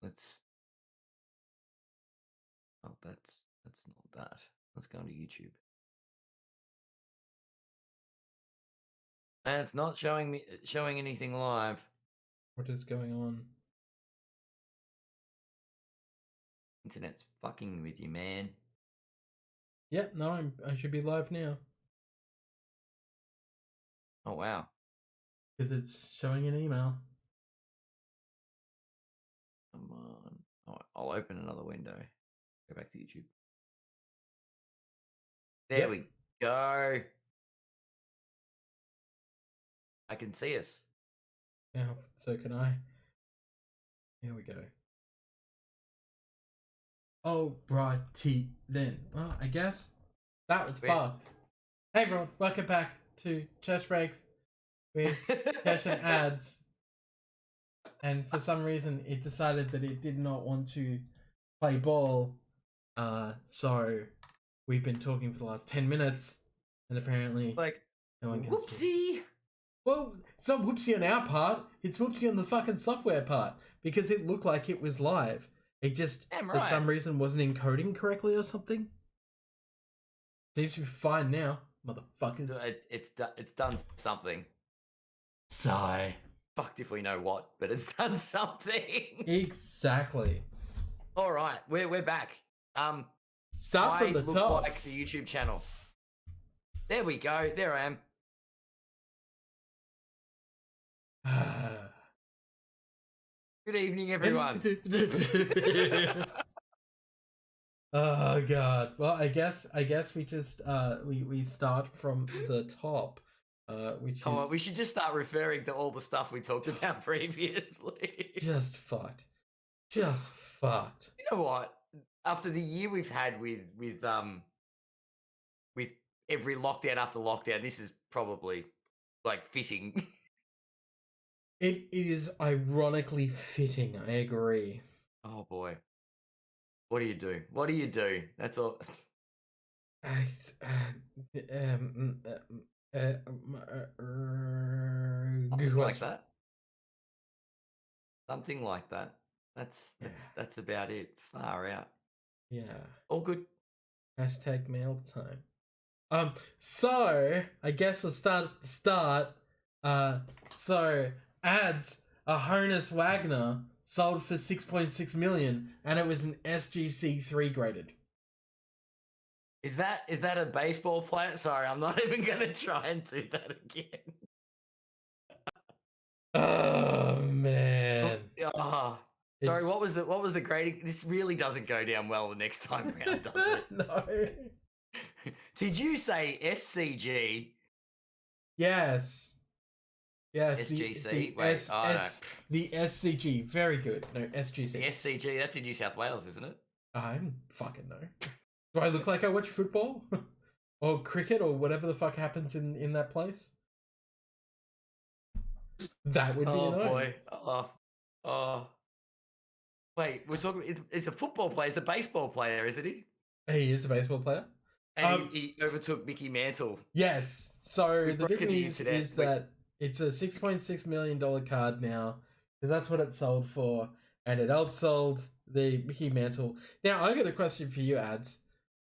let's. Oh, that's not that. Let's go to YouTube. And it's not showing anything live. What is going on? Internet's fucking with you, man. Yep, no, I should be live now. Oh wow. Because it's showing an email. Come on. Oh, I'll open another window. Go back to YouTube. There we go. I can see us. Yeah, so can I. Here we go. Oh, righty then. Well, I guess that was fucked. Hey everyone, welcome back to Church Breaks with Cash and Ads. And for some reason, it decided that it did not want to play ball. So we've been talking for the last 10 minutes, and apparently, like, no one can whoopsie. See. Well, it's not whoopsie on our part. It's whoopsie on the fucking software part because it looked like it was live. It just, for some reason, wasn't encoding correctly or something. Seems to be fine now, motherfuckers. It's done something. Sigh. Fucked if we know what, but it's done something. Exactly. All right, we're back. Start from the top. Like the YouTube channel. There we go. There I am. Good evening, everyone. Oh god. Well, I guess we just we start from the top. Come on, we should just start referring to all the stuff we talked about previously. Just fucked. Just fucked. You know what? After the year we've had with every lockdown after lockdown, this is probably like fitting. It is ironically fitting, I agree. Oh boy. What do you do? What do you do? That's all. Something like that. Something like that. That's about it. Far out. Yeah. All good. Hashtag mail time. So I guess we'll start at the start. So ads. Honus Wagner sold for 6.6 million, and it was an SGC 3 graded. Is that a baseball player? Sorry, I'm not even gonna try and do that again. Oh man. Oh, sorry, what was the grading? This really doesn't go down well the next time around, does it? No. Did you say SCG? Yes. Yes. SGC. The SCG. Very good. No, SGC. The SCG. That's in New South Wales, isn't it? I don't fucking know. Do I look like I watch football? Or cricket or whatever the fuck happens in that place? That would be annoying. Oh boy. Oh. Wait, we're talking. It's a football player. It's a baseball player, isn't he? He is a baseball player. And he overtook Mickey Mantle. Yes. So the big news is that it's a $6.6 million card now, because that's what it sold for, and it outsold the Mickey Mantle. Now, I got a question for you, Ads.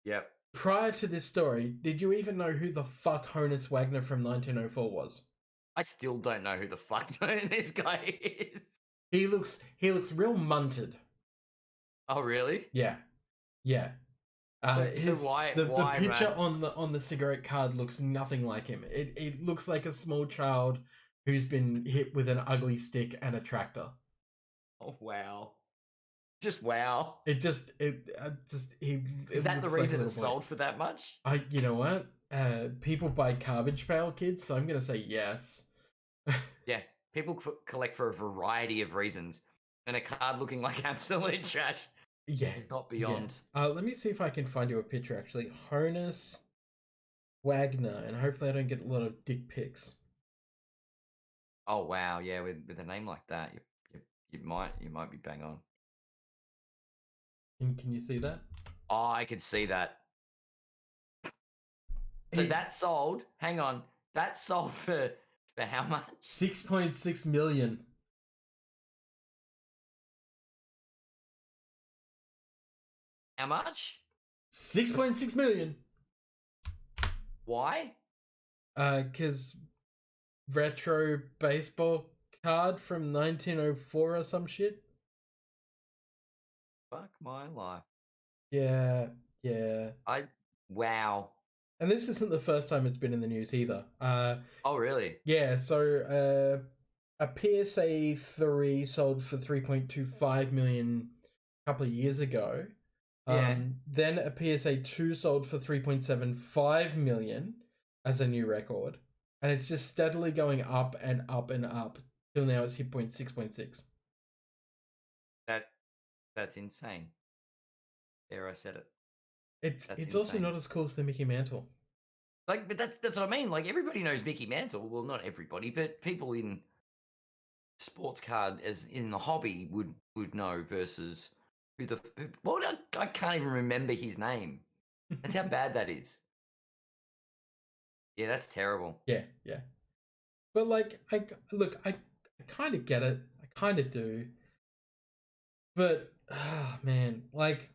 Yep. Prior to this story, did you even know who the fuck Honus Wagner from 1904 was? I still don't know who the fuck this guy is. He looks real munted. Oh really? Yeah. So why the picture on the cigarette card looks nothing like him. It looks like a small child who's been hit with an ugly stick and a tractor. Oh wow. Just wow. Is that the reason it sold for that much? You know what? People buy garbage pail kids, so I'm gonna say yes. Yeah, people collect for a variety of reasons, and a card looking like absolute trash. Yeah, is not beyond. Yeah. Let me see if I can find you a picture. Actually, Honus Wagner, and hopefully I don't get a lot of dick pics. Oh wow, yeah, with a name like that, you might be bang on. Can you see that? Oh, I can see that. So that sold. Hang on, that sold for how much? 6.6 million. How much? 6.6 million. Why? Because retro baseball card from 1904 or some shit. Fuck my life. Yeah. Wow. And this isn't the first time it's been in the news either. Oh, really? Yeah, so a PSA 3 sold for 3.25 million a couple of years ago. Yeah. Then a PSA 2 sold for 3.75 million as a new record. And it's just steadily going up and up and up till now it's hit 6.6. That's insane. There, I said it. It's also not as cool as the Mickey Mantle. Like, but that's what I mean. Like, everybody knows Mickey Mantle. Well, not everybody, but people in sports card as in the hobby would know versus I can't even remember his name. That's how bad that is. Yeah, that's terrible. Yeah. But like, I kind of get it. I kind of do. But man, like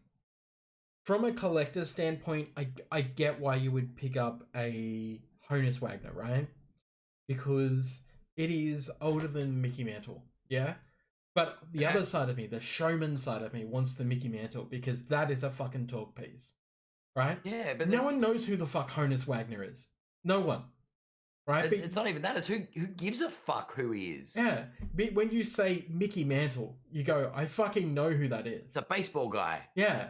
from a collector standpoint, I get why you would pick up a Honus Wagner, right? Because it is older than Mickey Mantle, yeah. But the other side of me, the showman side of me, wants the Mickey Mantle because that is a fucking talk piece, right? Yeah, but no one knows who the fuck Honus Wagner is. No one. Right? It's not even that. It's who gives a fuck who he is. Yeah. But when you say Mickey Mantle, you go, I fucking know who that is. It's a baseball guy. Yeah.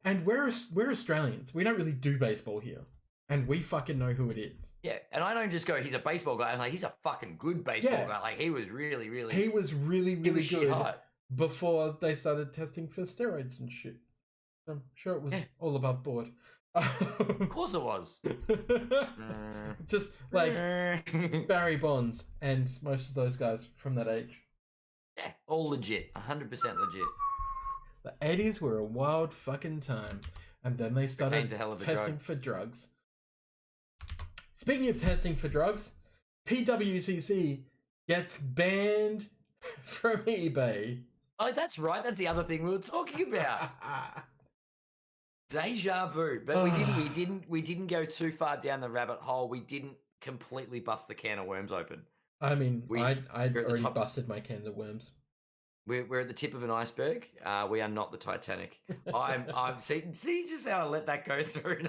And we're Australians. We don't really do baseball here. And we fucking know who it is. Yeah. And I don't just go, he's a baseball guy. I'm like, he's a fucking good baseball guy. Like, he was really, really... He was really, really good before they started testing for steroids and shit. I'm sure it was all above board. Of course it was. Just like Barry Bonds and most of those guys from that age. Yeah, all legit. 100% legit. The 80s were a wild fucking time. And then they started testing for drugs. Speaking of testing for drugs, Pwcc gets banned from eBay. Oh, that's right. That's the other thing we were talking about. Deja vu. But we didn't go too far down the rabbit hole. We didn't completely bust the can of worms open. I mean, I already busted my can of worms. We're at the tip of an iceberg. We are not the Titanic. I'm see just how I let that go through.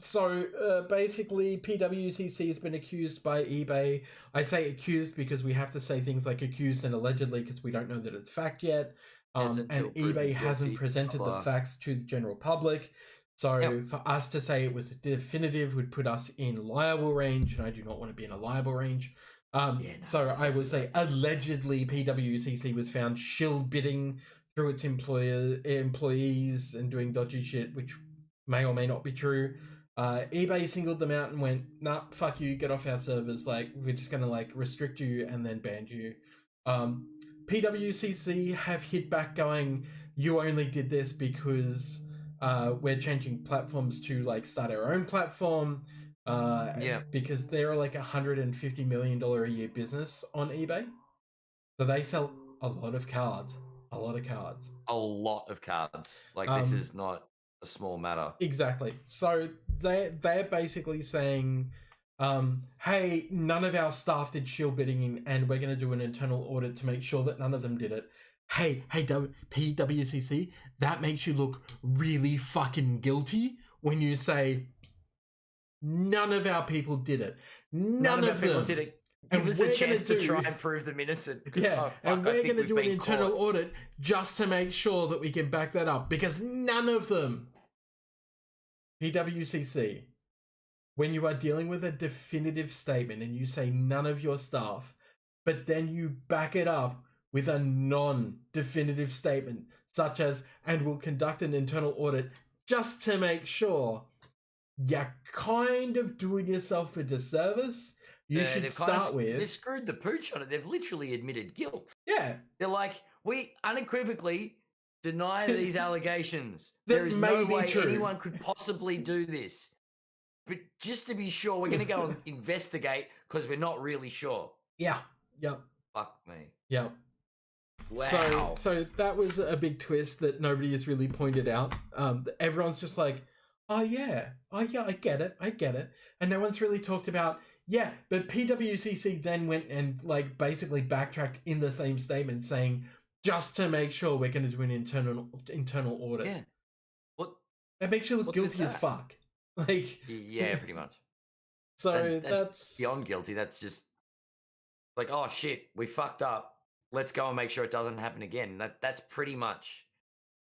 So basically, Pwcc has been accused by eBay. I say accused because we have to say things like accused and allegedly because we don't know that it's fact yet. And eBay hasn't presented the facts to the general public. So for us to say it was definitive would put us in liable range, and I do not want to be in a liable range. So I would say allegedly Pwcc was found shill bidding through its employees and doing dodgy shit, which may or may not be true. eBay singled them out and went, nah, fuck you, get off our servers. Like, we're just gonna like restrict you and then ban you. Pwcc have hit back going, you only did this because we're changing platforms to like start our own platform. Because they're like $150 million a year business on eBay. So they sell a lot of cards. A lot of cards. Like, this is not a small matter. Exactly. So they're basically saying, hey, none of our staff did shill bidding and we're going to do an internal audit to make sure that none of them did it. Hey, Pwcc, that makes you look really fucking guilty when you say none of our people did it. None of them did it. Give us a chance to try and prove them innocent. Yeah, and we're going to do an internal audit just to make sure that we can back that up because none of them. Pwcc, when you are dealing with a definitive statement and you say none of your staff, but then you back it up with a non-definitive statement, such as, and we'll conduct an internal audit just to make sure, you're kind of doing yourself a disservice. You should start with... They screwed the pooch on it. They've literally admitted guilt. Yeah. They're like, we unequivocally deny these allegations. There is no way anyone could possibly do this. But just to be sure, we're going to go and investigate because we're not really sure. Yeah. Yep. Fuck me. Yep. Wow. So that was a big twist that nobody has really pointed out. Everyone's just like, oh yeah, I get it, and no one's really talked about. Yeah, but PWCC then went and like basically backtracked in the same statement, saying just to make sure we're going to do an internal audit. Yeah. What? It makes you look What's with guilty as that? fuck. Like, Yeah, pretty much. so And that's beyond guilty. That's just like, oh shit, we fucked up. Let's go and make sure it doesn't happen again. That's pretty much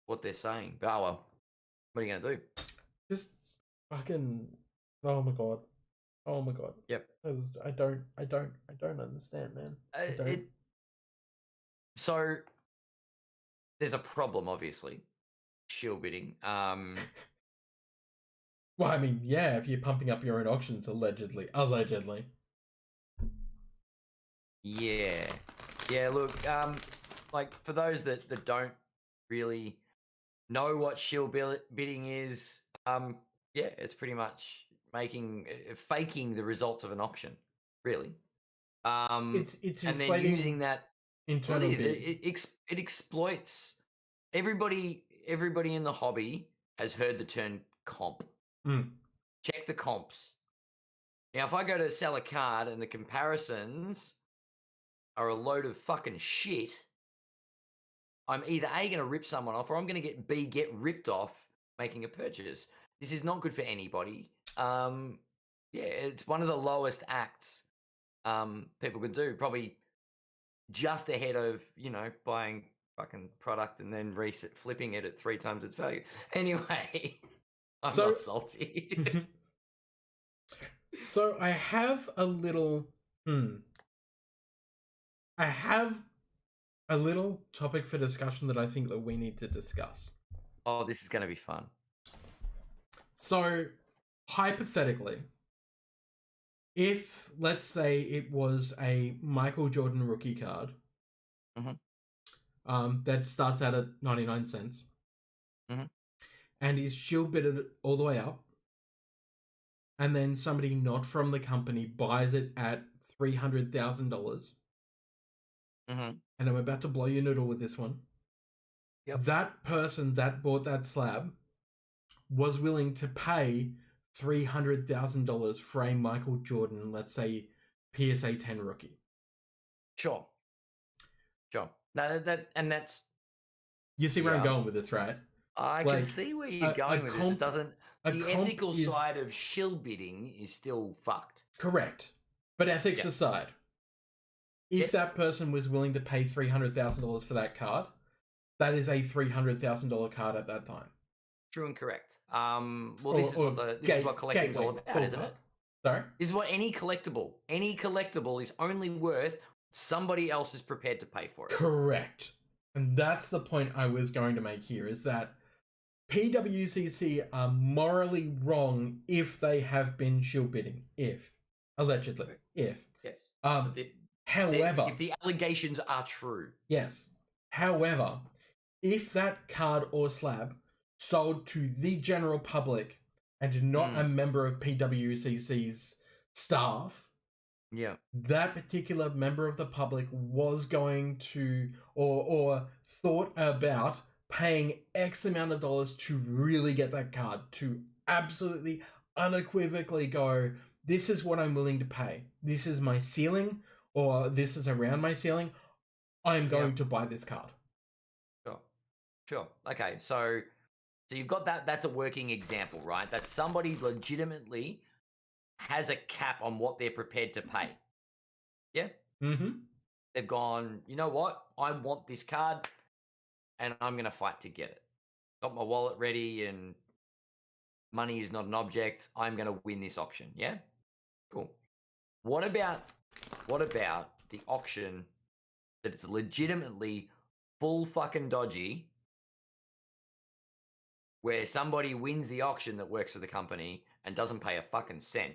what they're saying. But, oh well, what are you gonna do? just fucking. Oh my god. Oh my god. Yep. I don't understand, man. I don't. So there's a problem, obviously. Shield bidding. Well, I mean, yeah, if you're pumping up your own auctions, allegedly. Yeah. Yeah, look, like for those that don't really know what shield bidding is, yeah, it's pretty much faking the results of an auction, really. It's And then using that. Well, internal bidding. It exploits everybody. Everybody in the hobby has heard the term comp. Check the comps. Now, if I go to sell a card and the comparisons are a load of fucking shit, I'm either A, going to rip someone off, or I'm going to get ripped off making a purchase. This is not good for anybody. Yeah, it's one of the lowest acts people could do. Probably just ahead of, buying fucking product and then flipping it at 3 times its value. Anyway, I'm not salty. So I have a little I have a little topic for discussion that I think that we need to discuss. Oh, this is going to be fun. So, hypothetically, if let's say it was a Michael Jordan rookie card, that starts out at 99 cents, and is shield bidded all the way up, and then somebody not from the company buys it at $300,000. And I'm about to blow your noodle with this one. Yep. That person that bought that slab was willing to pay $300,000 for a Michael Jordan, let's say, PSA 10 rookie. Sure. That's. You see where I'm going with this, right? I can see where you're going with this. It doesn't. The ethical side of shield bidding is still fucked. Correct. But ethics aside, if that person was willing to pay $300,000 for that card, that is a $300,000 card at that time. True and correct. Well, this is what collecting's all about, isn't it? Sorry? This is what any collectible is only worth somebody else is prepared to pay for it. Correct. And that's the point I was going to make here, is that PWCC are morally wrong if they have been shield bidding. Allegedly. Yes. However, if the allegations are true. Yes. However, if that card or slab sold to the general public and not a member of PWCC's staff, that particular member of the public was going to or thought about paying X amount of dollars to really get that card, to absolutely unequivocally go, this is what I'm willing to pay. This is my ceiling, or this is around my ceiling. I'm going to buy this card. Sure. Okay, so you've got that. That's a working example, right? That somebody legitimately has a cap on what they're prepared to pay. Yeah? They've gone, you know what? I want this card, and I'm going to fight to get it. Got my wallet ready, and money is not an object. I'm going to win this auction, yeah? Cool. What about the auction that is legitimately full fucking dodgy, where somebody wins the auction that works for the company and doesn't pay a fucking cent?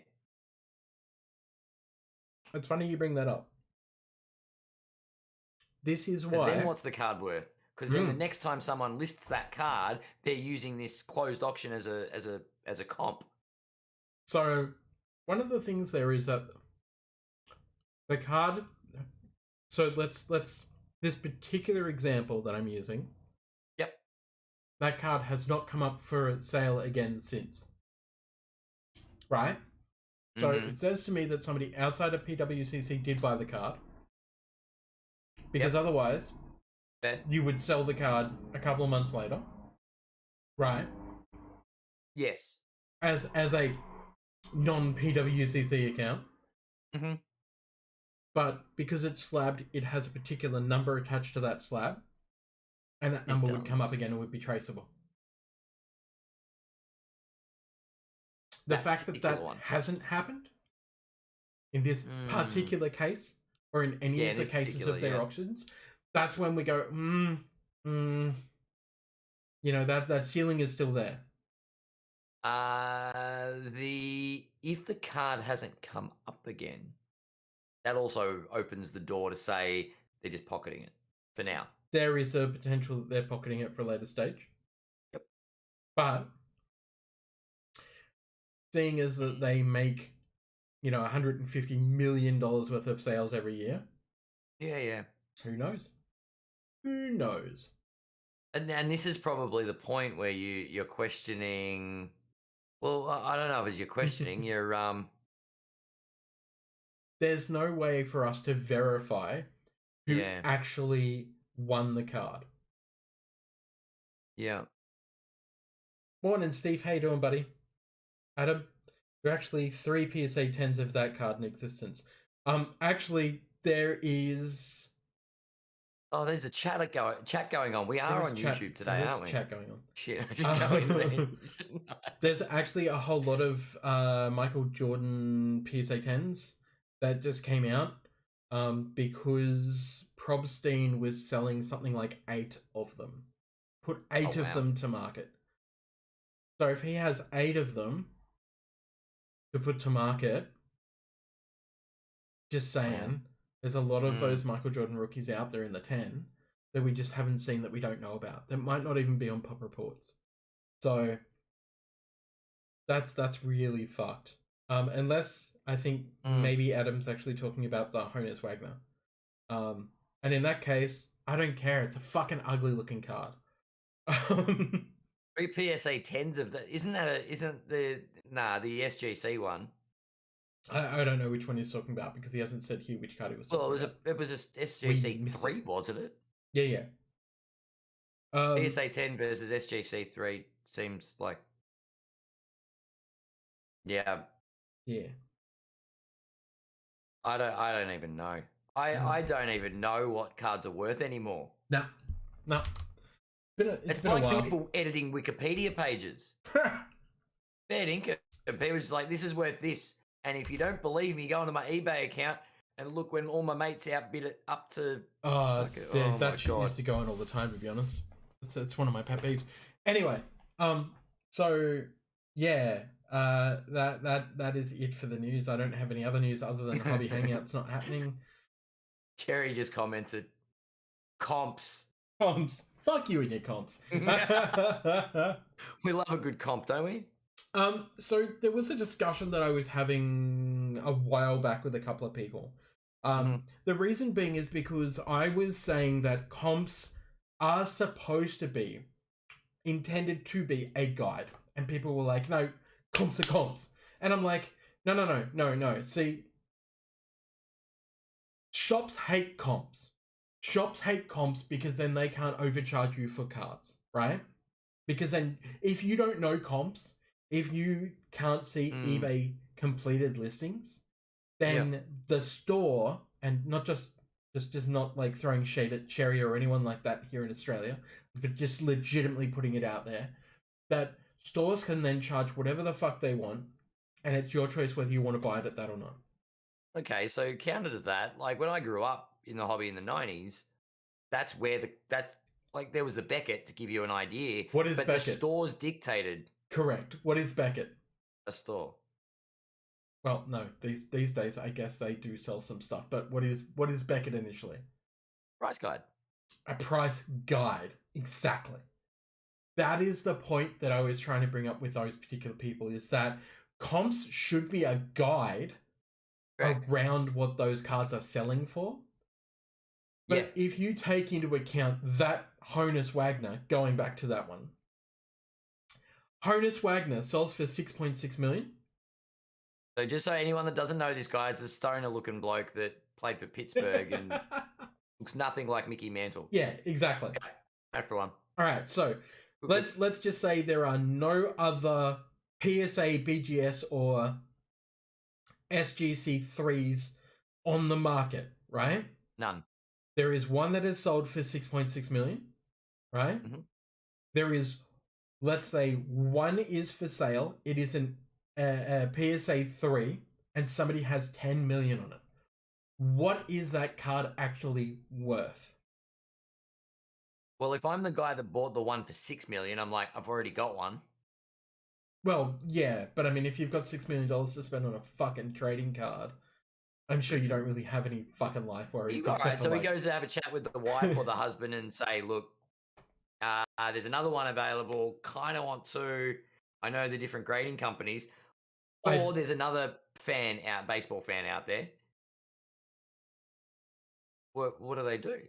It's funny you bring that up. This is why. Then what's the card worth? Because then the next time someone lists that card, they're using this closed auction as a comp. So one of the things there is that the card. So let's this particular example that I'm using, Yep. that card has not come up for sale again since. Right? So it says to me that somebody outside of PWCC did buy the card. Because otherwise, you would sell the card a couple of months later. Right? Yes. As a non-PWCC account. But because it's slabbed, it has a particular number attached to that slab. And that number would come up again and would be traceable. The fact that that hasn't happened in this particular case, or in any of the cases of their auctions, that's when we go, you know, that ceiling is still there. If the card hasn't come up again, that also opens the door to say they're just pocketing it for now. There is a potential that they're pocketing it for a later stage. Yep. But seeing as that they make, you know, $150 million worth of sales every year. Yeah. Who knows? Who knows? And this is probably the point where you're questioning. Well, I don't know if it's you're questioning. You're There's no way for us to verify who actually won the card. Yeah. Morning, Steve. How you doing, buddy? Adam, there are actually 3 PSA 10s of that card in existence. Actually, there is. Oh, there's a chat going on. We are on YouTube today, aren't we? Chat going on. Shit, I should go in there. There's actually a whole lot of Michael Jordan PSA 10s that just came out because Probstein was selling something like 8 of them. Put 8 of them to market. So if he has 8 of them to put to market, just saying, there's a lot of those Michael Jordan rookies out there in the 10 that we just haven't seen, that we don't know about. That might not even be on pop reports. So that's really fucked. Unless I think maybe Adam's actually talking about the Honus Wagner. And in that case, I don't care. It's a fucking ugly looking card. 3 PSA 10s of that. Isn't the SGC one? I don't know which one he's talking about because he hasn't said here which card he was talking about. It was a SGC 3, wasn't it? Yeah. PSA 10 versus SGC 3 seems like. Yeah. I don't even know. I don't even know what cards are worth anymore. No. It's been like a while. people editing Wikipedia pages. Fair income. People just like, this is worth this. And if you don't believe me, go onto my eBay account and look when all my mates outbid it up to. That shit used to go on all the time, to be honest. It's one of my pet peeves. Anyway, so yeah, that is it for the news. I don't have any other news other than Hobby Hangouts not happening. Cherry just commented, comps. Fuck you and your comps. We love a good comp, don't we? So there was a discussion that I was having a while back with a couple of people. The reason being is because I was saying that comps are supposed to be intended to be a guide, and people were like, no, comps are comps. And I'm like, no. See, shops hate comps. Shops hate comps because then they can't overcharge you for cards, right? Because then if you don't know comps, if you can't see eBay completed listings, then the store, and not just not like throwing shade at Cherry or anyone like that here in Australia, but just legitimately putting it out there, that stores can then charge whatever the fuck they want, and it's your choice whether you want to buy it at that or not. Okay, so counter to that, like when I grew up in the hobby in the 90s, that's where there was the Beckett, to give you an idea. What is Beckett? The stores dictated. Correct. What is Beckett? A store. Well, no, these days I guess they do sell some stuff, but what is Beckett initially? Price guide. A price guide. Exactly. That is the point that I was trying to bring up with those particular people, is that comps should be a guide around what those cards are selling for. But Yeah. if you take into account that Honus Wagner, going back to that one, Honus Wagner sells for 6.6 million. So just so anyone that doesn't know this guy, it's a stoner-looking bloke that played for Pittsburgh and looks nothing like Mickey Mantle. Yeah, exactly. Yeah, that's the one. All right, so let's just say there are no other PSA, BGS, or SGC 3s on the market, right? None. There is one that is sold for 6.6 million, right? Mm-hmm. There is, let's say, one is for sale. It is a PSA 3, and somebody has 10 million on it. What is that card actually worth? Well, if I'm the guy that bought the one for 6 million, I'm like, I've already got one. Well, yeah, but I mean, if you've got $6 million to spend on a fucking trading card, I'm sure you don't really have any fucking life worries. All right, so he goes to have a chat with the wife or the husband and say, look, there's another one available. Kind of want to. I know the different grading companies. Or there's another baseball fan out there. What do they do?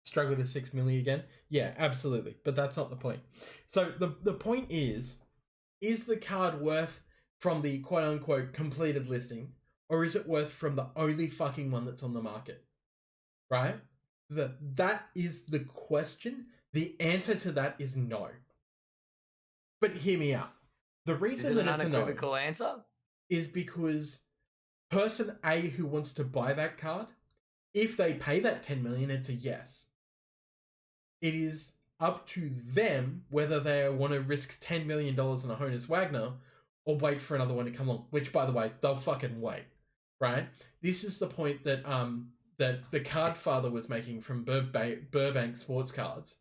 Struggle to 6 million again? Yeah, absolutely. But that's not the point. So the point is the card worth from the quote unquote completed listing, or is it worth from the only fucking one that's on the market? Right? That is the question. The answer to that is no. But hear me out. The reason that it's a no answer is because person A who wants to buy that card, if they pay that 10 million, it's a yes. It is up to them whether they want to risk $10 million on a Honus Wagner or wait for another one to come along, which, by the way, they'll fucking wait, right? This is the point that that the card father was making from Burbank Sports Cards,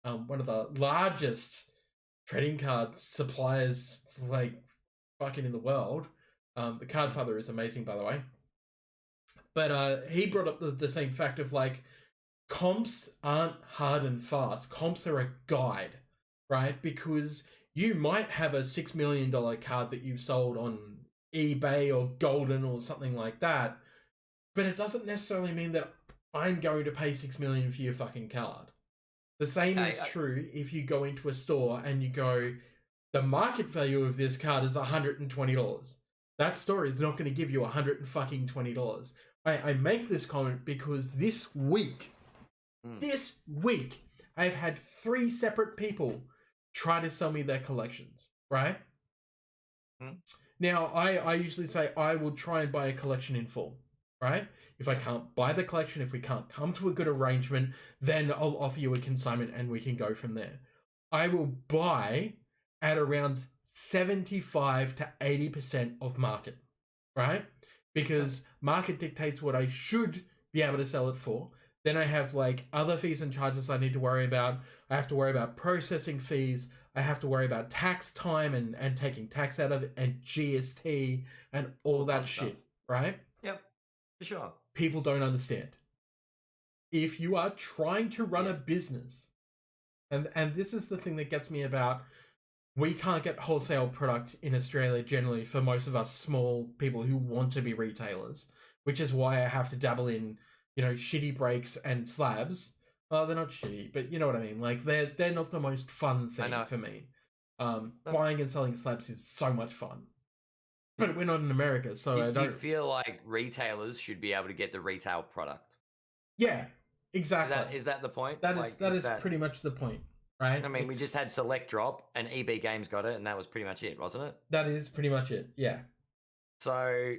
one of the largest trading card suppliers, like, fucking in the world. The card father is amazing, by the way. But he brought up the same fact of, like, comps aren't hard and fast. Comps are a guide, right? Because you might have a $6 million card that you've sold on eBay or Golden or something like that, but it doesn't necessarily mean that I'm going to pay $6 million for your fucking card. The same is true if you go into a store and you go, the market value of this card is $120. That store is not going to give you $120. I make this comment because this week, I've had 3 separate people try to sell me their collections, right? Now, I usually say I will try and buy a collection in full, right? If I can't buy the collection, if we can't come to a good arrangement, then I'll offer you a consignment and we can go from there. I will buy at around 75 to 80% of market, right? Because market dictates what I should be able to sell it for. Then I have, like, other fees and charges I need to worry about. I have to worry about processing fees. I have to worry about tax time and taking tax out of it, and GST and all that shit, right? Yep, for sure. People don't understand. If you are trying to run a business, and this is the thing that gets me about, we can't get wholesale product in Australia generally for most of us small people who want to be retailers, which is why I have to dabble in, you know, shitty breaks and slabs. Well, they're not shitty, but you know what I mean. Like, they're not the most fun thing for me. Buying and selling slabs is so much fun. But we're not in America, so I don't... You feel like retailers should be able to get the retail product. Yeah, exactly. Is that the point? That is pretty much the point, right? I mean, we just had Select Drop, and EB Games got it, and that was pretty much it, wasn't it? That is pretty much it, yeah. So...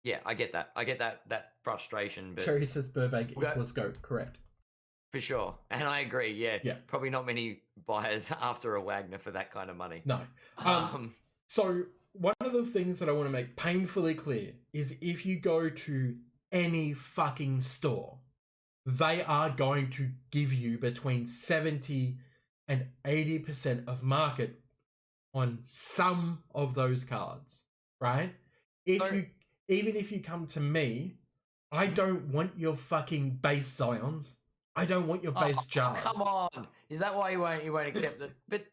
yeah, I get that. I get that frustration. But Cherry says Burbank equals GOAT, correct. For sure. And I agree, yeah. Probably not many buyers after a Wagner for that kind of money. No. So one of the things that I want to make painfully clear is if you go to any fucking store, they are going to give you between 70 and 80% of market on some of those cards, right? Even if you come to me, I don't want your fucking base Zions. I don't want your base jars. Come on. Is that why you won't accept it? But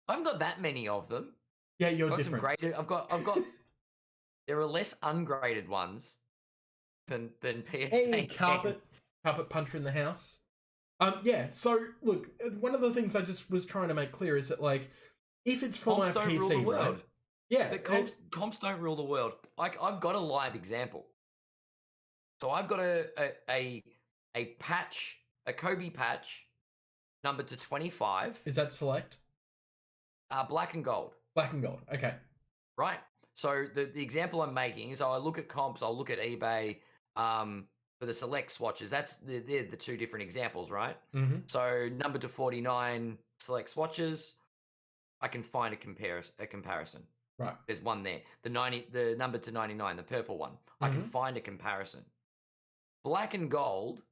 I haven't got that many of them. Yeah, you're different. I've got there are less ungraded ones than PSA hey, carpet. carpet puncher in the house. Yeah. So look, one of the things I just was trying to make clear is that like, if it's for Comps my don't rule the PC, right? world. Yeah. But comps don't rule the world. Like I've got a live example. So I've got a patch, a Kobe patch, numbered to 25. Is that select? Black and gold. Black and gold. Okay. Right. So the example I'm making is I look at comps, I'll look at eBay for the select swatches. They're the two different examples, right? Mm-hmm. So number to 49 select swatches, I can find a comparison. Right. There's one there. The number to 99, the purple one. I can find a comparison. Black and gold,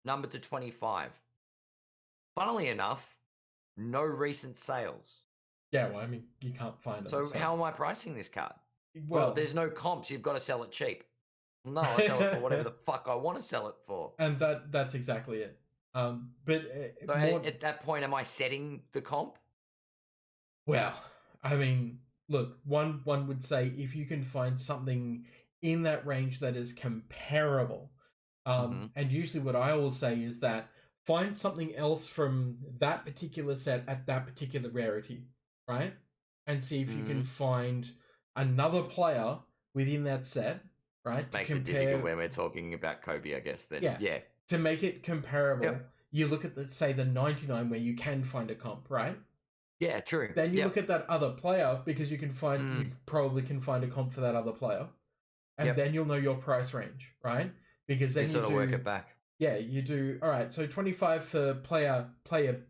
number to 25. Funnily enough, no recent sales. Yeah, well, I mean, you can't find them. So how am I pricing this card? Well, there's no comps. You've got to sell it cheap. No, I sell it for whatever the fuck I want to sell it for. And that's exactly it. But so at that point, am I setting the comp? Well, I mean, look, one would say if you can find something in that range that is comparable, and usually what I will say is that find something else from that particular set at that particular rarity, right? And see if you can find another player within that set, right? Makes it difficult when we're talking about Kobe, I guess. Then yeah. To make it comparable, you look at the 99 where you can find a comp, right? Yeah, true. Then you look at that other player because you can find you probably can find a comp for that other player, and then you'll know your price range, right? Because then you sort of work it back. Yeah, you do. All right, so 25 for player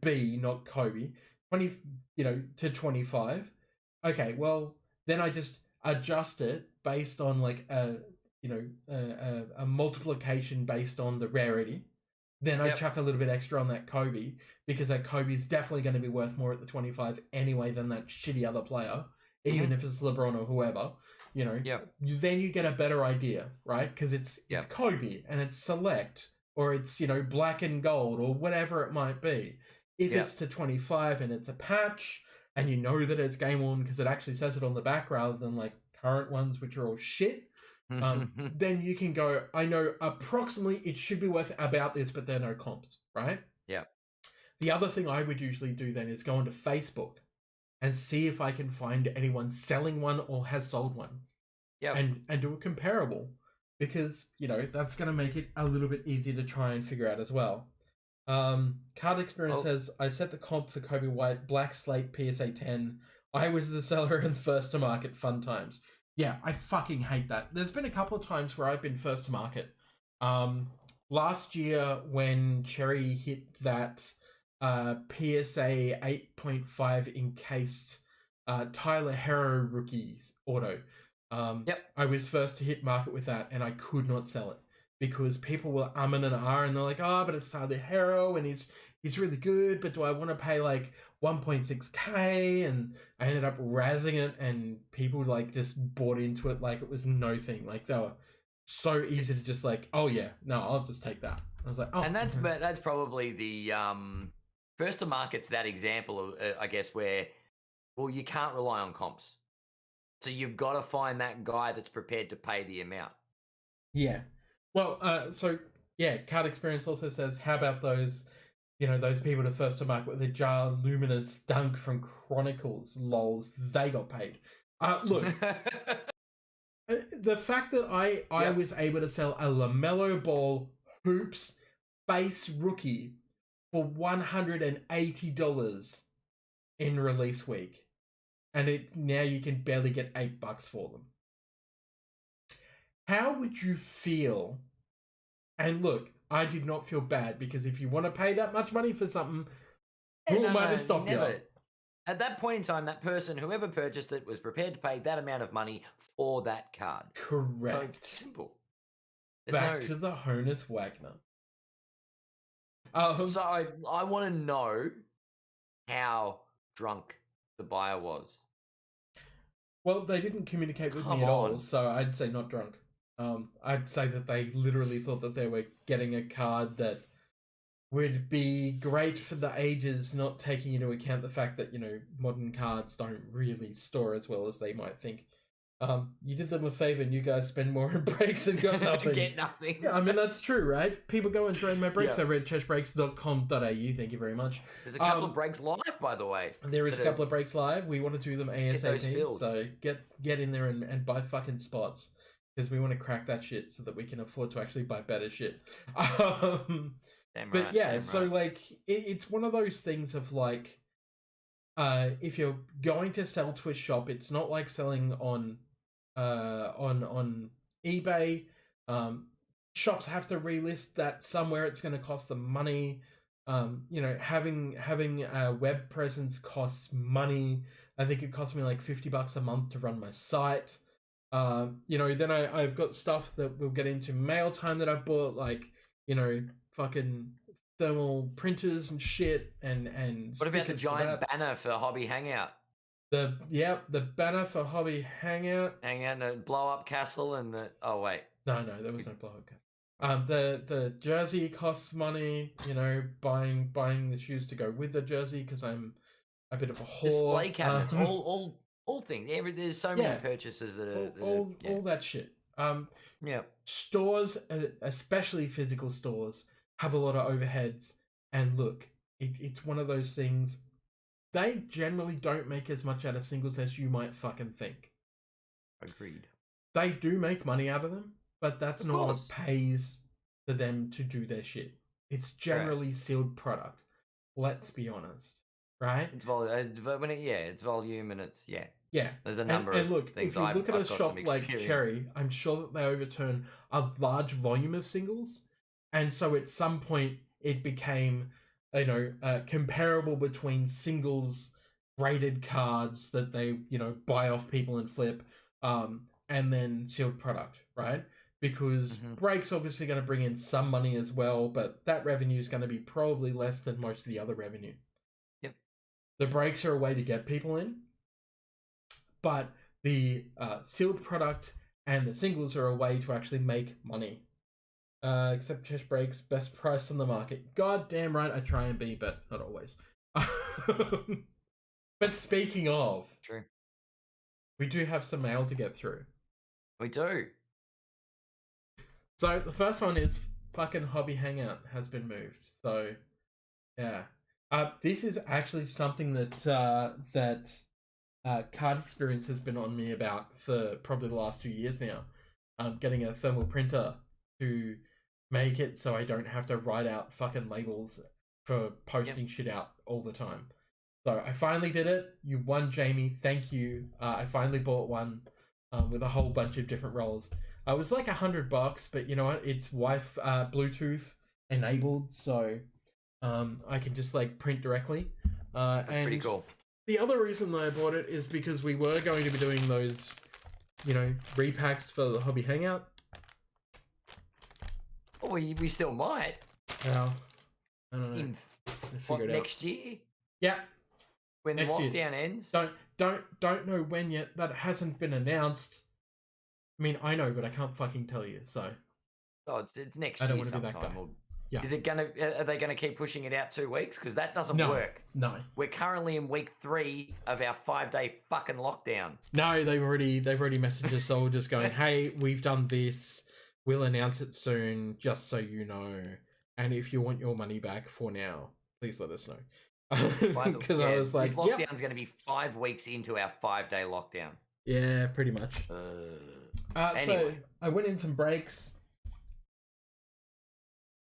B, not Kobe. 20, to 25. Okay, well then I just adjust it based on like a multiplication based on the rarity. Then I chuck a little bit extra on that Kobe because that Kobe is definitely going to be worth more at the 25 anyway than that shitty other player, even if it's LeBron or whoever. Then you get a better idea, right? Because it's Kobe and it's select or it's black and gold or whatever it might be. If it's to 25 and it's a patch and you know that it's game worn because it actually says it on the back rather than like current ones which are all shit. Then you can go, I know approximately it should be worth about this, but there are no comps, right? Yeah. The other thing I would usually do then is go onto Facebook and see if I can find anyone selling one or has sold one. Yeah. And do a comparable because, that's going to make it a little bit easier to try and figure out as well. Card Experience says, I set the comp for Kobe White, Black Slate, PSA 10. I was the seller and first to market, fun times. Yeah, I fucking hate that. There's been a couple of times where I've been first to market. Last year when Cherry hit that PSA 8.5 encased Tyler Hero rookies auto, I was first to hit market with that and I could not sell it because people were umming and ahhing and they're like, oh, but it's Tyler Hero and he's really good, but do I want to pay like 1.6k? And I ended up razzing it and people like just bought into it like it was no thing. Like they were so easy to just like, oh yeah, no, I'll just take that. I was like, oh. And that's probably the first to market's that example of I guess where you can't rely on comps. So you've got to find that guy that's prepared to pay the amount. Yeah. Well, Card Experience also says, how about those those people that first to market with the Jar Luminous Dunk from Chronicles, lols, they got paid. Look, the fact that I was able to sell a LaMelo Ball Hoops base rookie for $180 in release week, and now you can barely get $8 for them. How would you feel? And look, I did not feel bad because if you want to pay that much money for something, who am I to stop you? At that point in time, that person, whoever purchased it, was prepared to pay that amount of money for that card. Correct. So simple. Back to the Honus Wagner. So I want to know how drunk the buyer was. Well, they didn't communicate with me at all, so I'd say not drunk. I'd say that they literally thought that they were getting a card that would be great for the ages, not taking into account the fact that, modern cards don't really store as well as they might think. You did them a favor and you guys spend more on breaks and got nothing. Get nothing. Yeah, I mean, that's true, right? People go and trade my breaks over at chessbreaks.com.au. Thank you very much. There's a couple of breaks live, by the way. There is a couple of breaks live. We want to do them ASAP. So get in there and buy fucking spots. Because we want to crack that shit so that we can afford to actually buy better shit. But yeah, so like, it's one of those things of like, if you're going to sell to a shop, it's not like selling on eBay. Shops have to relist that somewhere. It's going to cost them money. You know, having a web presence costs money. I think it cost me like $50 a month to run my site. You know, then I've got stuff that we'll get into mail time that I bought, like, you know, fucking thermal printers and shit and what about the giant banner for Hobby Hangout? The banner for Hobby Hangout and the blow up castle and the no, there was no blow up castle. The jersey costs money, you know, buying the shoes to go with the jersey because I'm a bit of a whore. Display cabinets, all things. There's so many purchases that are all that shit. Yeah. Stores, especially physical stores, have a lot of overheads. And look, it's one of those things. They generally don't make as much out of singles as you might fucking think. Agreed. They do make money out of them, but that's not what pays for them to do their shit. It's generally sealed product. Let's be honest, right? It's volume and it's yeah. There's a number and look, of things. If you look at a shop like Cherry, I'm sure that they overturn a large volume of singles, and so at some point it became, you know, comparable between singles graded cards that they, you know, buy off people and flip, and then sealed product, right? Because breaks obviously going to bring in some money as well, but that revenue is going to be probably less than most of the other revenue. Yep. The breaks are a way to get people in, but the sealed product and the singles are a way to actually make money. Except Chess Breaks, best priced on the market. God damn right I try and be, but not always. But speaking of, true, we do have some mail to get through. We do. So the first one is fucking Hobby Hangout has been moved. So yeah, this is actually something that Card Experience has been on me about for probably the last 2 years now. Getting a thermal printer to make it so I don't have to write out fucking labels for posting shit out all the time. So I finally did it. You won, Jamie. Thank you. I finally bought one with a whole bunch of different roles. It was like $100, but you know what? It's Bluetooth enabled, so I can just like print directly. And pretty cool. The other reason that I bought it is because we were going to be doing those, you know, repacks for the Hobby Hangout. Oh, we still might. Well, I don't know. Next year? Yeah. When the lockdown ends? Don't know when yet. That hasn't been announced. I mean, I know, but I can't fucking tell you. So. Oh, it's next year. I don't want to be that guy. Yeah. Are they gonna keep pushing it out 2 weeks? Because that doesn't work. No. We're currently in week 3 of our 5-day fucking lockdown. No, they've already messaged us all just going, hey, we've done this. We'll announce it soon, just so you know. And if you want your money back for now, please let us know. Because I was like, this lockdown's going to be 5 weeks into our 5-day lockdown. Yeah, pretty much. Anyway. So I went in some breaks.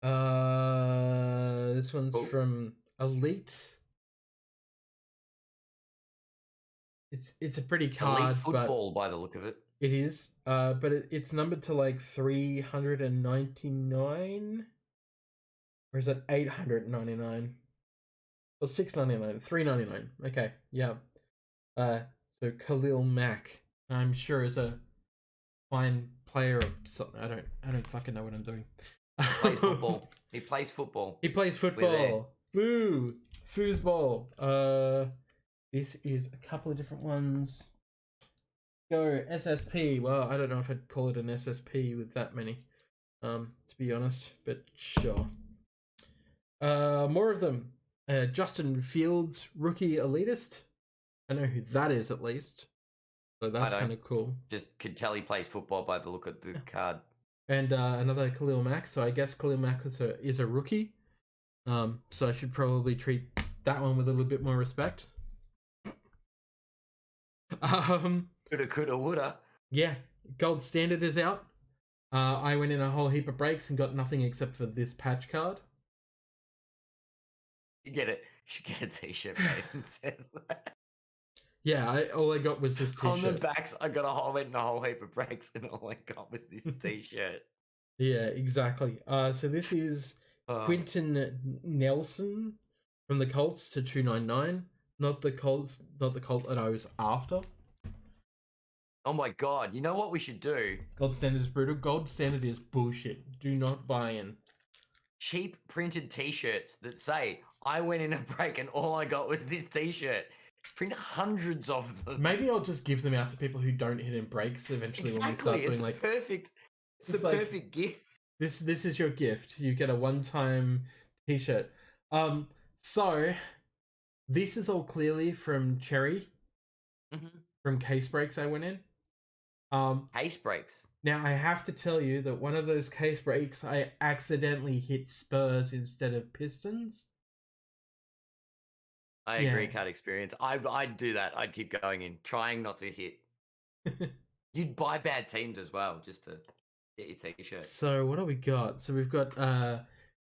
This one's from Elite. It's a pretty card. Elite football, by the look of it. It is, but it's numbered to like 399, or is it 899? Well, 699, 399. Okay, yeah. So Khalil Mack, I'm sure is a fine player of something. I don't fucking know what I'm doing. Plays football. He plays football. He plays football. Woo! Foosball. This is a couple of different ones. Go SSP. Well, I don't know if I'd call it an SSP with that many, to be honest, but sure. More of them. Justin Fields, rookie elitist. I know who that is, at least. So that's kind of cool. Just could tell he plays football by the look of the card. And another Khalil Mack. So I guess Khalil Mack is a rookie. So I should probably treat that one with a little bit more respect. Coulda, woulda. Yeah, Gold Standard is out. I went in a whole heap of breaks and got nothing except for this patch card. You should get a t-shirt made that says that. Yeah, all I got was this t-shirt. On the backs, I went in a whole heap of breaks, and all I got was this t-shirt. Yeah, exactly. So this is Quinton Nelson from the Colts to 299. Not the Colt that I was after. Oh my god! You know what we should do? Gold Standard is brutal. Gold Standard is bullshit. Do not buy in. Cheap printed t-shirts that say, I went in a break and all I got was this t-shirt. Print hundreds of them. Maybe I'll just give them out to people who don't hit in breaks eventually. Exactly. When we start doing like perfect. It's the perfect gift. This is your gift. You get a one-time t-shirt. So this is all clearly from Cherry. From case breaks I went in. Case breaks. Now I have to tell you that one of those case breaks I accidentally hit Spurs instead of Pistons. I agree, card experience. I'd do that. I'd keep going in, trying not to hit. You'd buy bad teams as well, just to get your t-shirt. So what do we got? So we've got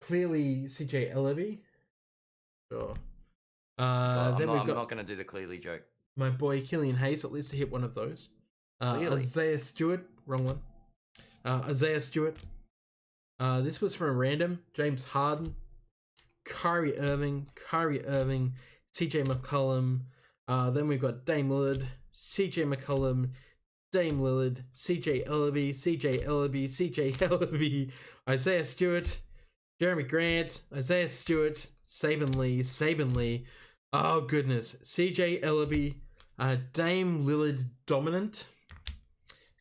clearly CJ Ellaby. Sure. I'm not going to do the clearly joke. My boy Killian Hayes, at least to hit one of those. Isaiah Stewart, wrong one. Isaiah Stewart. This was from random. James Harden. Kyrie Irving, CJ McCollum. Then we've got Dame Lillard, CJ McCollum, Dame Lillard, CJ Ellaby, Isaiah Stewart, Jeremy Grant, Isaiah Stewart, Saban Lee. Oh goodness, CJ Ellaby, Dame Lillard dominant,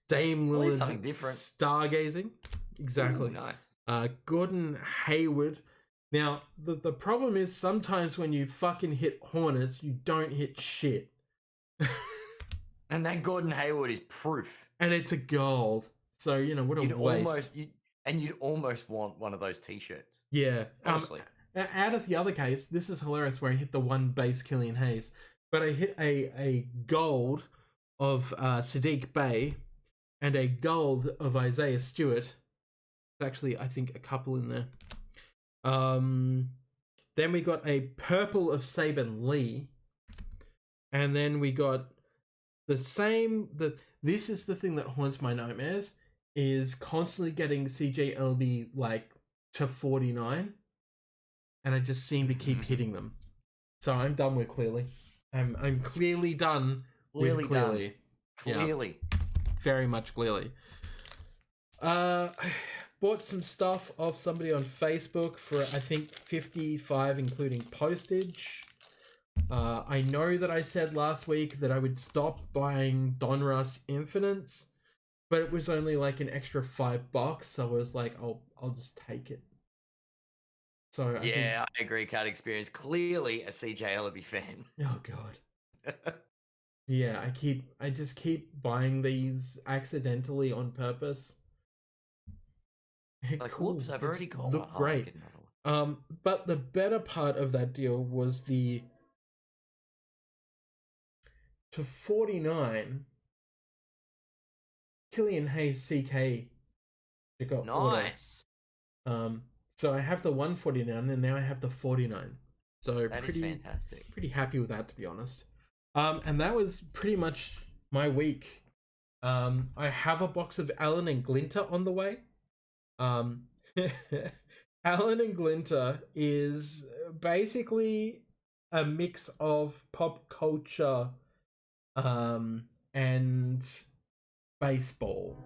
Dame Lillard something different, stargazing, exactly. Ooh, nice. Gordon Hayward. Now, the problem is sometimes when you fucking hit Hornets, you don't hit shit. And that Gordon Hayward is proof. And it's a gold. So, what a waste. You'd almost want one of those t-shirts. Yeah. Honestly. Out of the other case, this is hilarious where I hit the one base Killian Hayes. But I hit a gold of Sadiq Bey and a gold of Isaiah Stewart. Actually, I think a couple in there. Then we got a purple of Saban Lee, and then we got this is the thing that haunts my nightmares, is constantly getting CJ LB like to 49, and I just seem to keep hitting them. So I'm done with clearly. I'm clearly done with clearly. Clearly. Yeah, very much clearly. Bought some stuff off somebody on Facebook for I think $55 including postage. I know that I said last week that I would stop buying Donruss Infinites, but it was only like an extra $5, so I was like, I'll just take it. So I agree. Card experience, clearly a CJ Ellaby fan. Oh god. Yeah, I just keep buying these accidentally on purpose. Like, cool. Whoops, I've already got look great. But the better part of that deal was the to 49 Killian Hayes CK. Nice. So I have the 149 and now I have the 49. So that is fantastic. Pretty happy with that, to be honest. And that was pretty much my week. I have a box of Allen and Glinter on the way. Allen and Glinter is basically a mix of pop culture and baseball.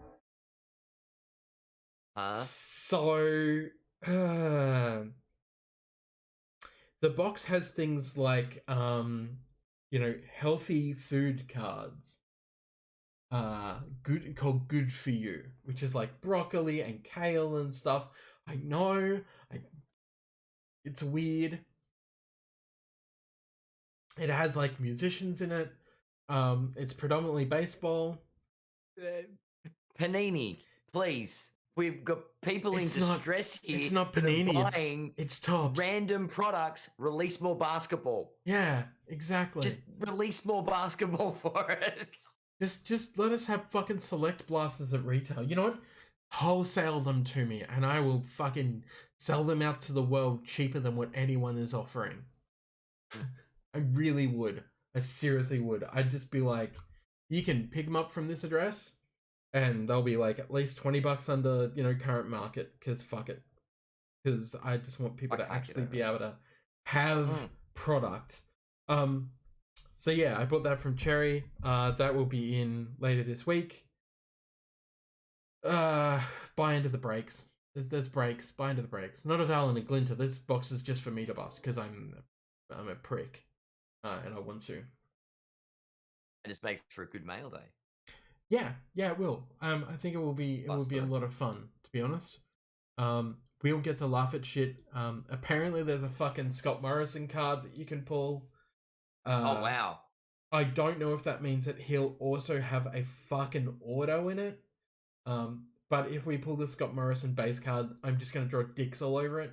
So the box has things like healthy food cards, called Good For You, which is like broccoli and kale and stuff. I know, it's weird. It has like musicians in it. It's predominantly baseball. Panini, please. We've got people in It's not- distress here It's not that are Panini. buying It's Tops. random products. Release more basketball. Yeah, exactly. Just release more basketball for us. Just let us have fucking select blasters at retail. You know what? Wholesale them to me, and I will fucking sell them out to the world cheaper than what anyone is offering. I really would. I seriously would. I'd just be like, you can pick them up from this address, and they'll be like at least $20 under, current market. Because fuck it. Because I just want people to actually be able to have product. So yeah, I bought that from Cherry. That will be in later this week. Buy into the breaks. There's breaks. Buy into the breaks. Not a Val and a Glinter. This box is just for me to bust because I'm a prick, and I want to. And just make for a good mail day. Yeah, it will. I think it will be a lot of fun, to be honest. We'll get to laugh at shit. Apparently there's a fucking Scott Morrison card that you can pull. Oh wow. I don't know if that means that he'll also have a fucking auto in it. But if we pull the Scott Morrison base card, I'm just gonna draw dicks all over it.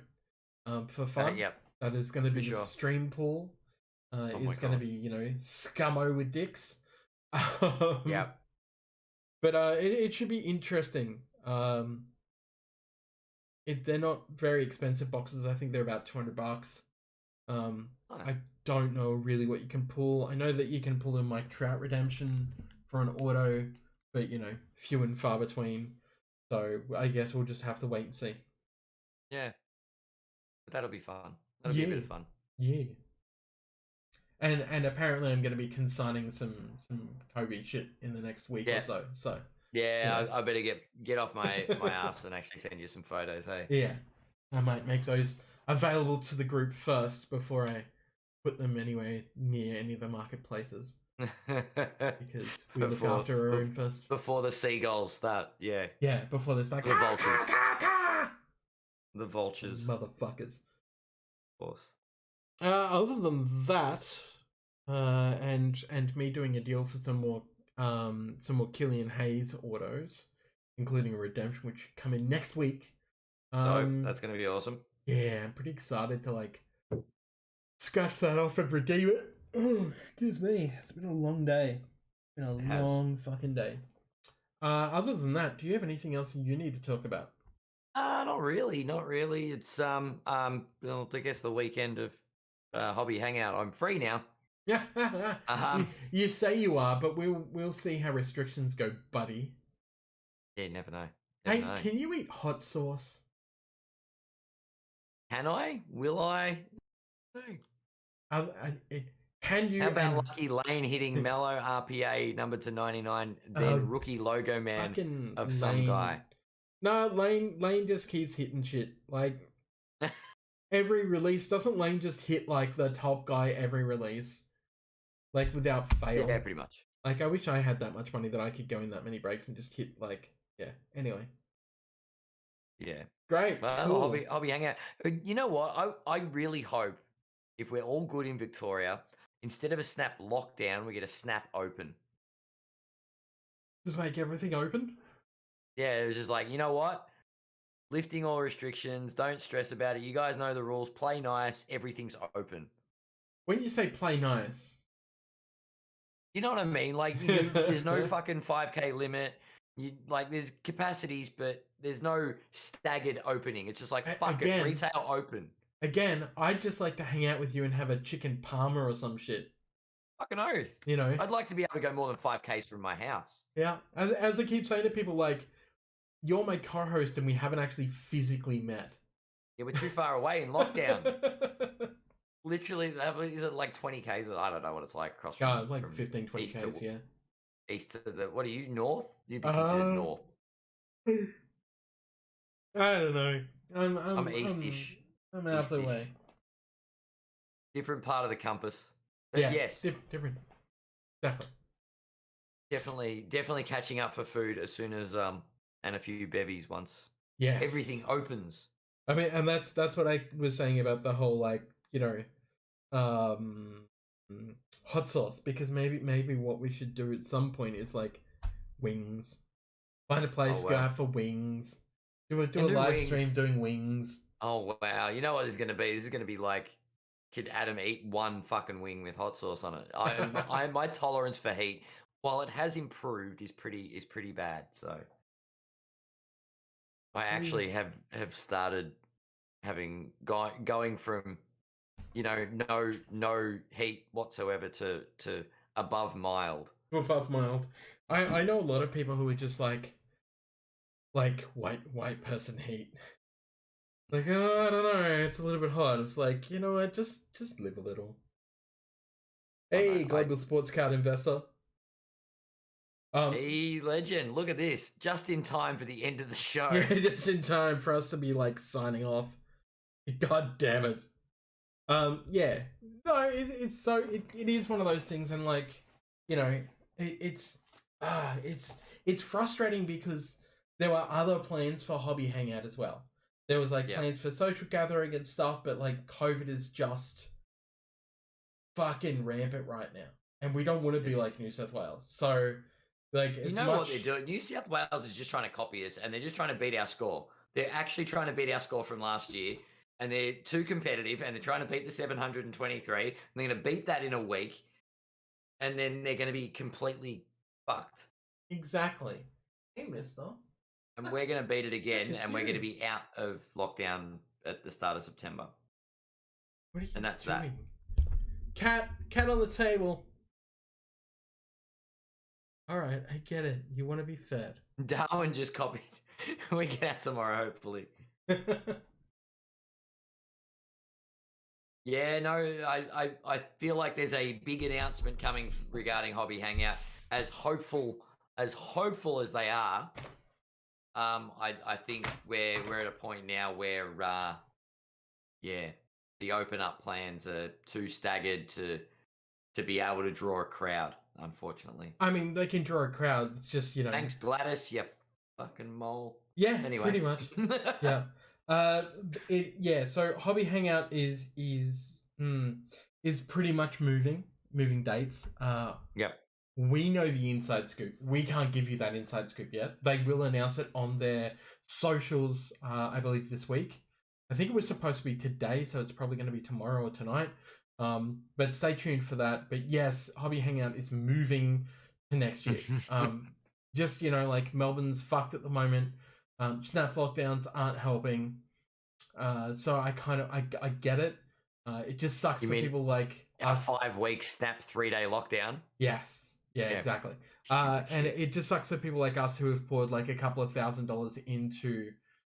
For fun. Yep. That is gonna be the stream pull. Is gonna be, scummo with dicks. Yeah. But it should be interesting. They're not very expensive boxes. I think they're about $200. Nice. I don't know really what you can pull. I know that you can pull in like Trout Redemption for an auto, but few and far between. So I guess we'll just have to wait and see. Yeah, but that'll be fun. That'll be a bit of fun. Yeah. And apparently I'm going to be consigning some Kobe shit in the next week or so. So yeah, I better get off my ass and actually send you some photos. Hey. Yeah, I might make those available to the group first before I put them anywhere near any of the marketplaces. Because we look after our own first. Before the seagulls start, yeah. Yeah, before they start. The vultures. The vultures. Motherfuckers. Of course. Other than that, and me doing a deal for some more Killian Hayes autos, including a redemption which come in next week. That's gonna be awesome. Yeah, I'm pretty excited to scratch that off and redeem it. Oh, excuse me. It's been a long day. It's been a long fucking day. Other than that, do you have anything else you need to talk about? Not really. It's well, I guess the weekend of hobby hangout. I'm free now. Yeah. You say you are, but we'll see how restrictions go, buddy. Yeah, never know. Can you eat hot sauce? Can I? Will I? No. Can you? How about Lucky Lane hitting Mellow RPA number to 99, then rookie logo man of some guy? No, Lane just keeps hitting shit. Every release, doesn't Lane just hit the top guy every release? Without fail. Yeah, pretty much. I wish I had that much money that I could go in that many breaks and just hit yeah. Anyway. Yeah. Great. Well, cool. I'll be hanging out. You know what? I really hope if we're all good in Victoria, instead of a snap lockdown, we get a snap open. Just make everything open? Yeah, it was just you know what? Lifting all restrictions. Don't stress about it. You guys know the rules. Play nice. Everything's open. When you say play nice, you know what I mean? There's no fucking 5K limit. There's capacities, but there's no staggered opening. It's just fuck it, retail open. Again, I'd just like to hang out with you and have a chicken parma or some shit. Fucking oath. I'd like to be able to go more than 5Ks from my house. Yeah. As I keep saying to people, you're my co-host and we haven't actually physically met. Yeah, we're too far away in lockdown. Literally, is it 20 Ks? I don't know what it's like across from... 15, 20 Ks, yeah. East to the... What are you, north? You'd be considered north. I don't know. I'm east-ish. I'm out of the way. Different part of the compass. But yeah, yes. Different. Definitely catching up for food as soon as... and a few bevies once. Yes. Everything opens. I mean, and that's what I was saying about the whole hot sauce, because maybe what we should do at some point is like wings. Find a place, Oh go wow. out for wings. Do a And do live wings. stream doing wings. Oh wow. You know what this is gonna be? This is gonna be like, could Adam eat one fucking wing with hot sauce on it? My tolerance for heat, while it has improved, is pretty bad. So I actually have started having going from, you know, no heat whatsoever to above mild. Above mild. I know a lot of people who are just like white person heat. Like, oh, I don't know, it's a little bit hot. It's like, you know what, just live a little. Hey, global sports card investor. Hey, legend! Look at this, just in time for the end of the show. Yeah, just in time for us to be like signing off. God damn it. Yeah. No, it's so it is one of those things, and like, you know, it's frustrating because there were other plans for Hobby Hangout as well. There was like plans for social gathering and stuff, but like COVID is just fucking rampant right now, and we don't want to be like New South Wales. So, like, you know what they're doing? New South Wales is just trying to copy us, and they're just trying to beat our score. They're actually trying to beat our score from last year, and they're too competitive, and they're trying to beat the 723, and they're going to beat that in a week, and then they're going to be completely fucked. Exactly. Hey, mister. And we're going to beat it again, and we're going to be out of lockdown at the start of September. What are you and that's doing? that. Cat on the table. All right, I get it. You want to be fed. Darwin just copied. We get out tomorrow, hopefully. Yeah, no, I feel like there's a big announcement coming regarding Hobby Hangout. As hopeful as they are, I think we're at a point now where the open up plans are too staggered to be able to draw a crowd, unfortunately. I mean, they can draw a crowd. It's just, you know. Thanks, Gladys, you fucking mole. Yeah, anyway. pretty much. Yeah. So Hobby Hangout is pretty much moving dates. Yep. We know the inside scoop. We can't give you that inside scoop yet. They will announce it on their socials, I believe, this week. I think it was supposed to be today, so it's probably going to be tomorrow or tonight. But stay tuned for that. But yes, Hobby Hangout is moving to next year. Just, you know, like, Melbourne's fucked at the moment. Snap lockdowns aren't helping. So I get it. It just sucks for people like us. 5 weeks snap 3-day lockdown. Yes. Yeah, exactly. And it just sucks for people like us who have poured like a couple of $1,000s into,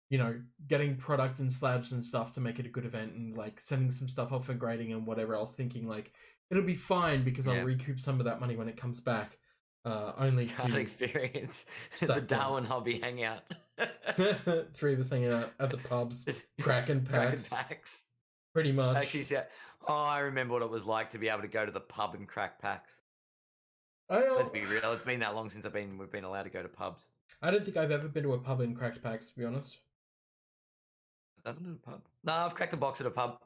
you know, getting product and slabs and stuff to make it a good event, and like sending some stuff off for grading and whatever else, thinking like it'll be fine because I'll recoup some of that money when it comes back. Only can't experience the Darwin Hobby Hangout. 3 of us hanging out at the pubs, cracking packs. Pretty much. Actually, I remember what it was like to be able to go to the pub and crack packs. Let's be real. It's been that long since we've been allowed to go to pubs. I don't think I've ever been to a pub and cracked packs, to be honest. I haven't been to a pub. No, I've cracked a box at a pub.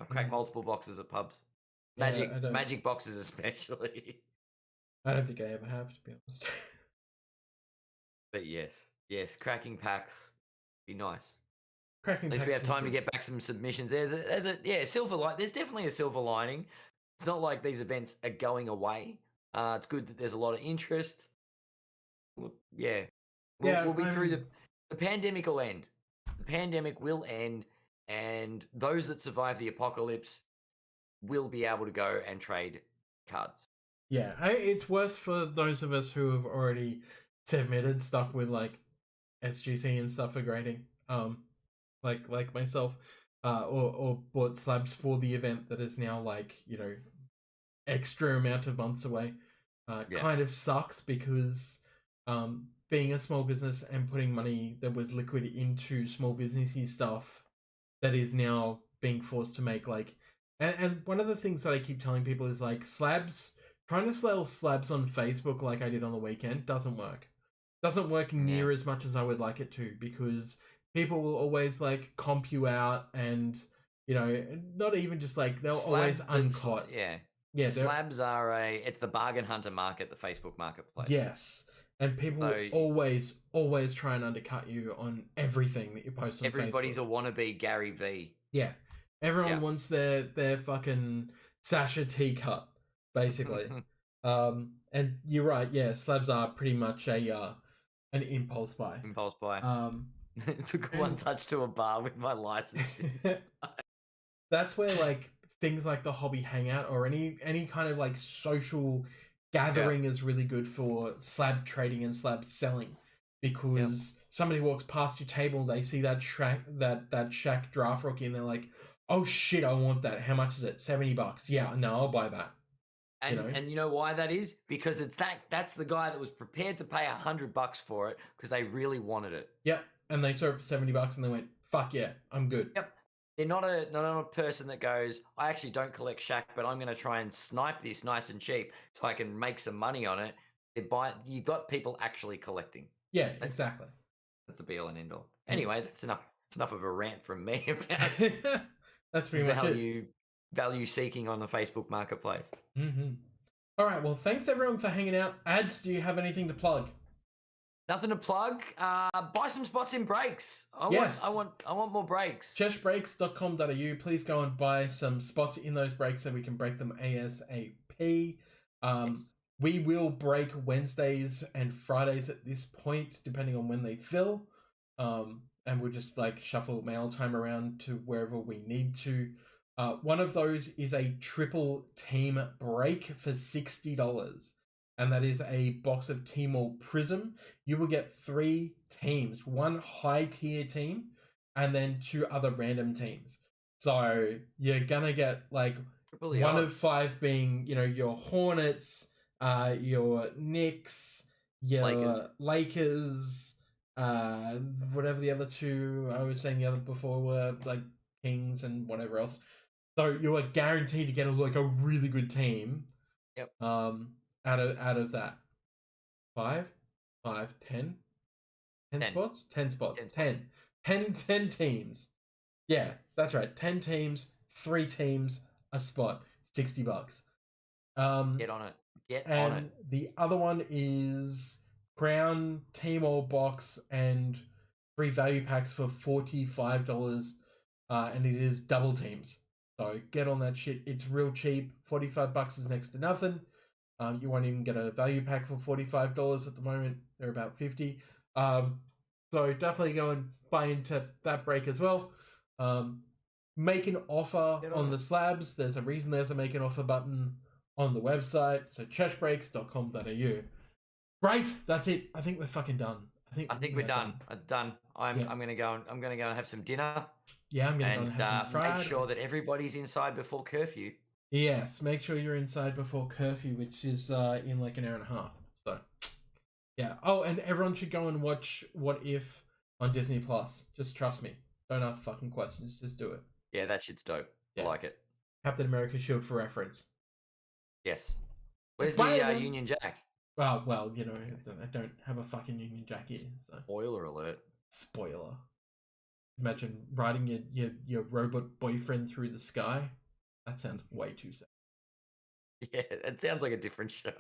I've cracked multiple boxes at pubs. Magic boxes especially. I don't think I ever have, to be honest. But yes, cracking packs be nice. At least we have time to get back some submissions. There's a silver light. There's definitely a silver lining. It's not like these events are going away. It's good that there's a lot of interest. We'll be through the pandemic will end. The pandemic will end, and those that survive the apocalypse will be able to go and trade cards. Yeah, it's worse for those of us who have already submitted stuff with like SGC and stuff for grading. Like myself, or bought slabs for the event that is now like, you know, extra amount of months away. Kind of sucks because being a small business and putting money that was liquid into small businessy stuff that is now being forced to make like, and one of the things that I keep telling people is like trying to sell slabs on Facebook like I did on the weekend doesn't work. Doesn't work near as much as I would like it to, because people will always like comp you out and You know, not even just like they'll always unclot. Yeah. Yeah, Slabs are it's the bargain hunter market, the Facebook marketplace. Yes. And people will always try and undercut you on everything that you post on everybody's Facebook. a wannabe Gary V. Yeah. Everyone wants their fucking Sasha teacup, basically. And you're right, yeah, slabs are pretty much a an impulse buy. Impulse buy. Took one touch to a bar with my license. That's where like things like the hobby hangout or any kind of like social gathering is really good for slab trading and slab selling, because somebody walks past your table, they see that Shaq draft rookie, and they're like, "Oh shit, I want that. How much is it? $70. Yeah, no, I'll buy that." And you know why that is? Because that's the guy that was prepared to pay $100 for it because they really wanted it. Yep, and they saw it for $70 and they went, "Fuck yeah, I'm good." Yep. They're not a person that goes, I actually don't collect Shaq, but I'm going to try and snipe this nice and cheap so I can make some money on it. You've got people actually collecting. Yeah, exactly. That's the be all and end all. Anyway, that's enough. It's enough of a rant from me about that's pretty much it. Value seeking on the Facebook marketplace. All right. Well, thanks everyone for hanging out. Ads, do you have anything to plug? Nothing to plug. Buy some spots in breaks. I want more breaks. Chessbreaks.com.au. Please go and buy some spots in those breaks so we can break them ASAP. We will break Wednesdays and Fridays at this point, depending on when they fill. And we'll just like shuffle mail time around to wherever we need to. One of those is a triple team break for $60. And that is a box of Team Prism. You will get 3 teams, 1 high tier team, and then 2 other random teams. So you're gonna get like one of 5 being, you know, your Hornets, your Knicks, your Lakers, whatever the other 2 I was saying the other before were, like Kings and whatever else. So you are guaranteed to get a really good team. Yep. Out of that 5, 10 spots, 10 spots, 10 teams. Yeah, that's right. 10 teams, 3 teams, a spot, $60. Get on it. Get on it. The other one is Crown Team All Box and 3 value packs for $45. And it is double teams. So get on that shit. It's real cheap. $45 is next to nothing. You won't even get a value pack for $45 at the moment. They're about $50. So definitely go and buy into that break as well. Make an offer on the slabs. There's a reason there's a make an offer button on the website. So chessbreaks.com.au. Great, that's it. I think we're fucking done. I think we're done. I'm gonna go and have some dinner. Yeah, I'm gonna go and have some fries. Make sure that everybody's inside before curfew. Yes, make sure you're inside before curfew, which is in like an hour and a half. So, yeah. Oh, and everyone should go and watch What If on Disney Plus. Just trust me. Don't ask fucking questions. Just do it. Yeah, that shit's dope. Yeah. I like it. Captain America shield for reference. Yes. Where's the Union Jack? Well, you know, I don't have a fucking Union Jack here. So. Spoiler alert. Spoiler. Imagine riding your robot boyfriend through the sky. That sounds way too sad. Yeah, it sounds like a different show.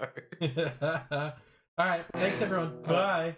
All right. Thanks, everyone. Bye.